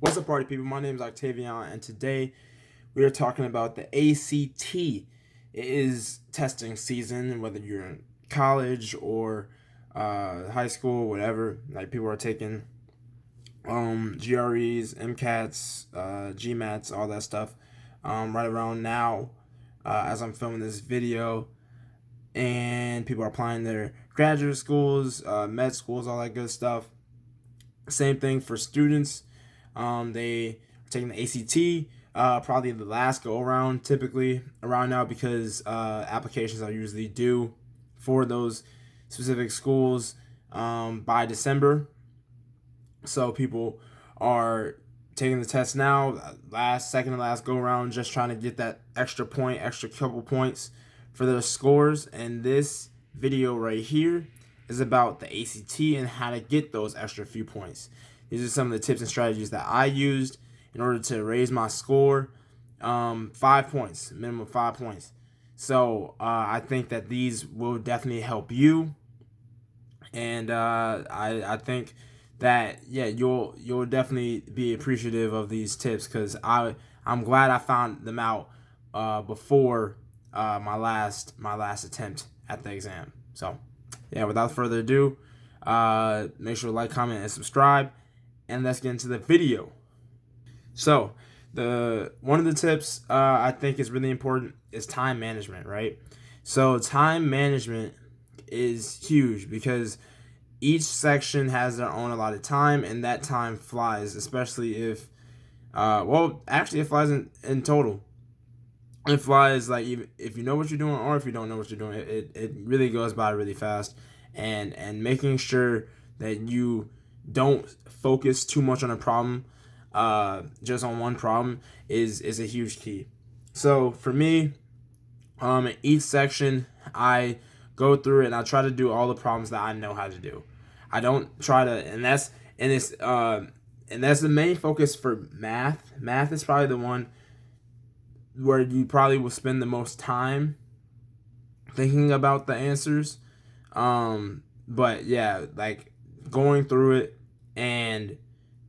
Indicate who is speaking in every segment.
Speaker 1: What's up, party people? My name is Octavion, and today we are talking about the ACT. It is testing season, whether you're in college or high school, whatever. Like people are taking GREs, MCATs, GMATs, all that stuff. Right around now, as I'm filming this video, and people are applying their graduate schools, med schools, all that good stuff. Same thing for students. They are taking the ACT, probably the last go around, typically around now, because applications are usually due for those specific schools by December. So people are taking the test now, second to last go around, just trying to get that extra couple points for their scores. And this video right here is about the ACT and how to get those extra few points. These are some of the tips and strategies that I used in order to raise my score. 5 points, minimum 5 points. So I think that these will definitely help you, and I think that you'll definitely be appreciative of these tips, because I'm glad I found them out before my last attempt at the exam. So yeah, without further ado, make sure to like, comment, and subscribe, and let's get into the video. So one of the tips I think is really important is time management, right? So time management is huge, because each section has their own allotted time, and that time flies, especially if it flies in total. It flies, like, even if you know what you're doing or if you don't know what you're doing. It really goes by really fast, and making sure that you don't focus too much on a problem, just on one problem, is a huge key. So for me, in each section, I go through it and I try to do all the problems that I know how to do. I don't try to, and that's the main focus for math. Math is probably the one where you probably will spend the most time thinking about the answers. But yeah, like going through it and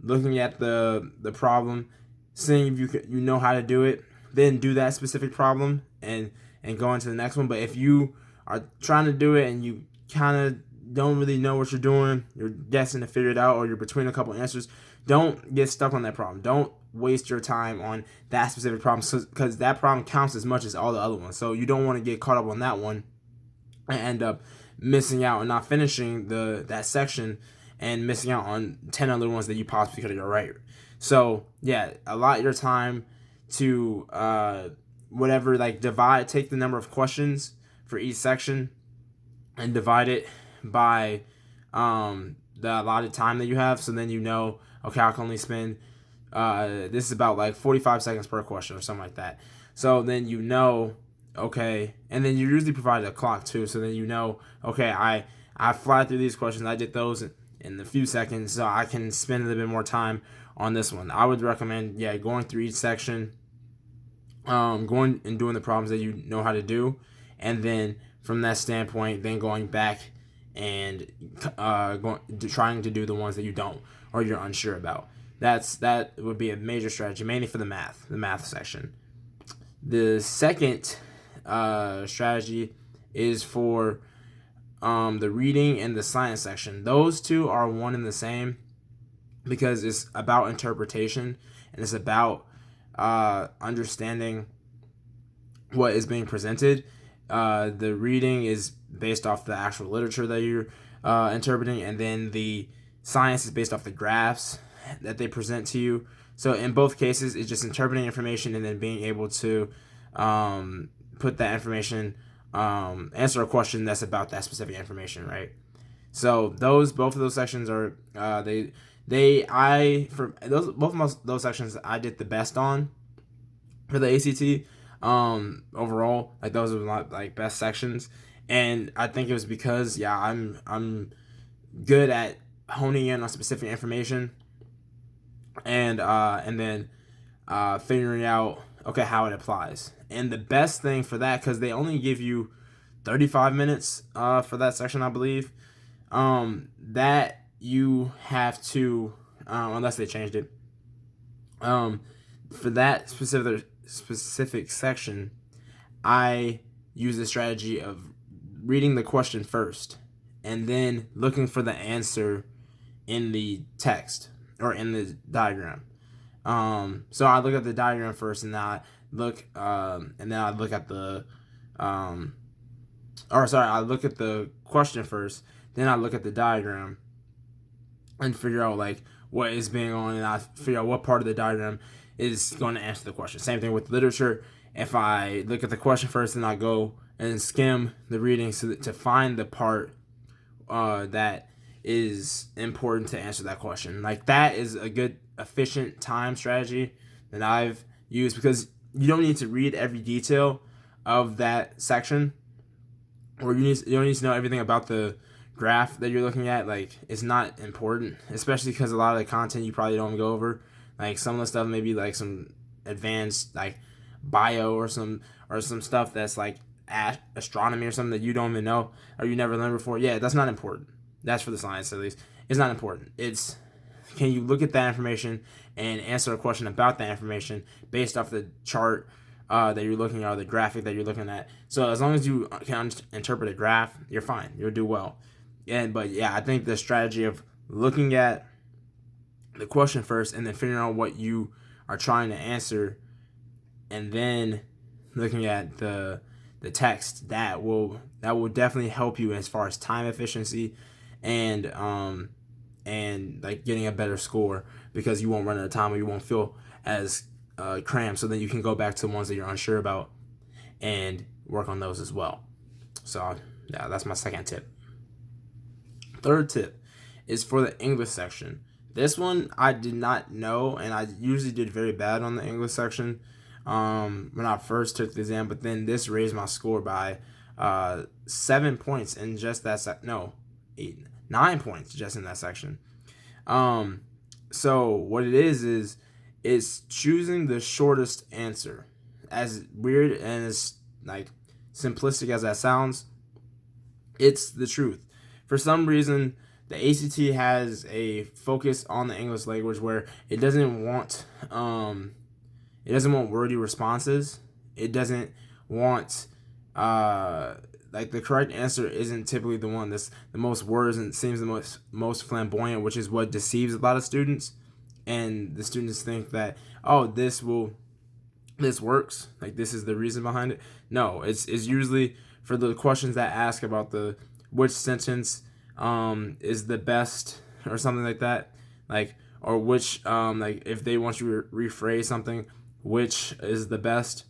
Speaker 1: looking at the problem, seeing if you know how to do it, then do that specific problem and go into the next one. But if you are trying to do it and you kind of don't really know what you're doing, you're guessing to figure it out, or you're between a couple answers, don't get stuck on that problem. Don't waste your time on that specific problem, because that problem counts as much as all the other ones. So you don't want to get caught up on that one and end up missing out and not finishing that section, and missing out on 10 other ones that you possibly could have got right. So yeah, allot your time to take the number of questions for each section and divide it by the allotted time that you have. So then you know, okay, I can only spend this is about like 45 seconds per question or something like that. So then you know, okay, and then you usually provide a clock too. So then you know, okay, I fly through these questions, I did those in a few seconds, so I can spend a little bit more time on this one. I would recommend, going through each section, going and doing the problems that you know how to do, and then from that standpoint, then going back and trying to do the ones that you don't or you're unsure about. That would be a major strategy, mainly for the math section. The second strategy is for the reading and the science section. Those two are one and the same, because it's about interpretation and it's about understanding what is being presented. The reading is based off the actual literature that you're interpreting, and then the science is based off the graphs that they present to you. So in both cases, it's just interpreting information and then being able to put that information, answer a question that's about that specific information, right? So both of those sections are both of those sections I did the best on for the ACT. Overall, like, those are my like best sections, and I think it was because I'm good at honing in on specific information, and then figuring out, okay, how it applies. And the best thing for that, because they only give you 35 minutes for that section, I believe, that you have to, unless they changed it, Um, for that specific section, I use the strategy of reading the question first and then looking for the answer in the text or in the diagram. So I look at the diagram first, and then I look at the I look at the question first, then I look at the diagram and figure out like what is being on, and I figure out what part of the diagram is going to answer the question. Same thing with literature. If I look at the question first, then I go and skim the reading to find the part that is important to answer that question. Like, that is a good efficient time strategy that I've used, because you don't need to read every detail of that section, or you don't need to know everything about the graph that you're looking at. Like, it's not important, especially because a lot of the content you probably don't go over. Like, some of the stuff maybe like some advanced like bio or some stuff that's like astronomy or something that you don't even know or you never learned before. Yeah, that's not important. That's for the science, at least. It's not important. It's, can you look at that information and answer a question about that information based off the chart that you're looking at, or the graphic that you're looking at. So as long as you can interpret a graph, you're fine. You'll do well. But yeah, I think the strategy of looking at the question first and then figuring out what you are trying to answer, and then looking at the text, that will definitely help you as far as time efficiency and like getting a better score, because you won't run out of time or you won't feel as cramped. So then you can go back to the ones that you're unsure about and work on those as well. So yeah, that's my second tip. Third tip is for the English section. This one I did not know, and I usually did very bad on the English section when I first took the exam, but then this raised my score by 7 points in just that 9 points just in that section. So what it is choosing the shortest answer. As weird and as like simplistic as that sounds, it's the truth. For some reason, the ACT has a focus on the English language where it doesn't want wordy responses. It doesn't want like the correct answer isn't typically the one that's the most words and seems the most flamboyant, which is what deceives a lot of students. And the students think that, oh, this works, like this is the reason behind it. No, it's usually for the questions that ask about the which sentence is the best or something like that, like, or which like if they want you to rephrase something, which is the best,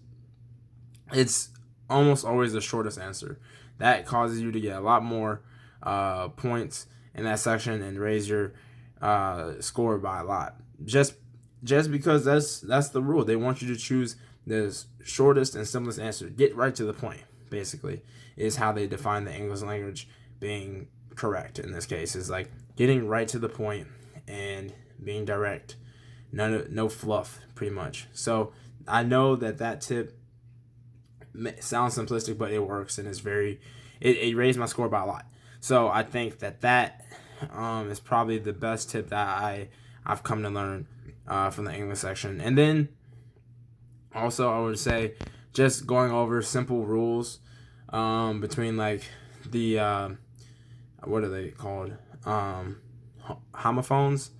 Speaker 1: it's almost always the shortest answer. That causes you to get a lot more points in that section and raise your score by a lot. Just because that's the rule. They want you to choose the shortest and simplest answer. Get right to the point, basically, is how they define the English language being correct in this case. Is like getting right to the point and being direct. No fluff, pretty much. So I know that tip sounds simplistic, but it works, and it raised my score by a lot. So I think that is probably the best tip that I've come to learn from the English section. And then also I would say just going over simple rules between like the what are they called, homophones,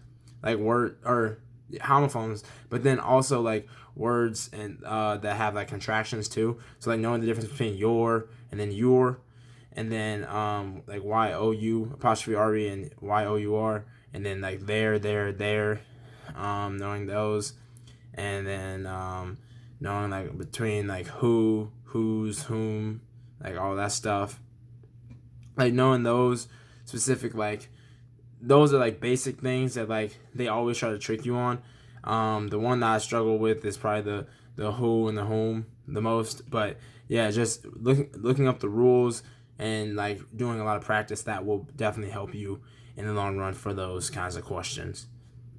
Speaker 1: like word or homophones, but then also like words and that have like contractions too. So like knowing the difference between your and then your, and then like YOU apostrophe RE and YOUR, and then like there, knowing those, and then knowing like between like who, whose, whom, like all that stuff. Like knowing those specific, like those are like basic things that like they always try to trick you on. The one that I struggle with is probably the who and the whom the most. But yeah, just looking up the rules and like doing a lot of practice, that will definitely help you in the long run for those kinds of questions.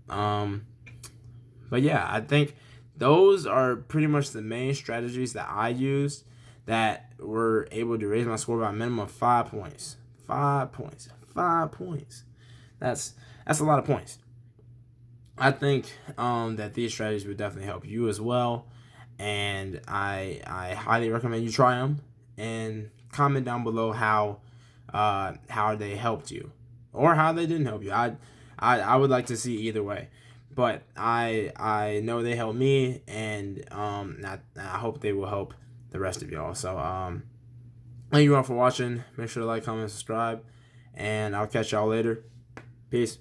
Speaker 1: But yeah, I think those are pretty much the main strategies that I used that were able to raise my score by a minimum of 5 points. 5 points. 5 points. That's a lot of points. I think that these strategies would definitely help you as well, and I highly recommend you try them. And comment down below how they helped you or how they didn't help you. I would like to see either way, but I know they helped me, and I hope they will help the rest of y'all. So thank you all for watching. Make sure to like, comment, subscribe, and I'll catch y'all later. Peace.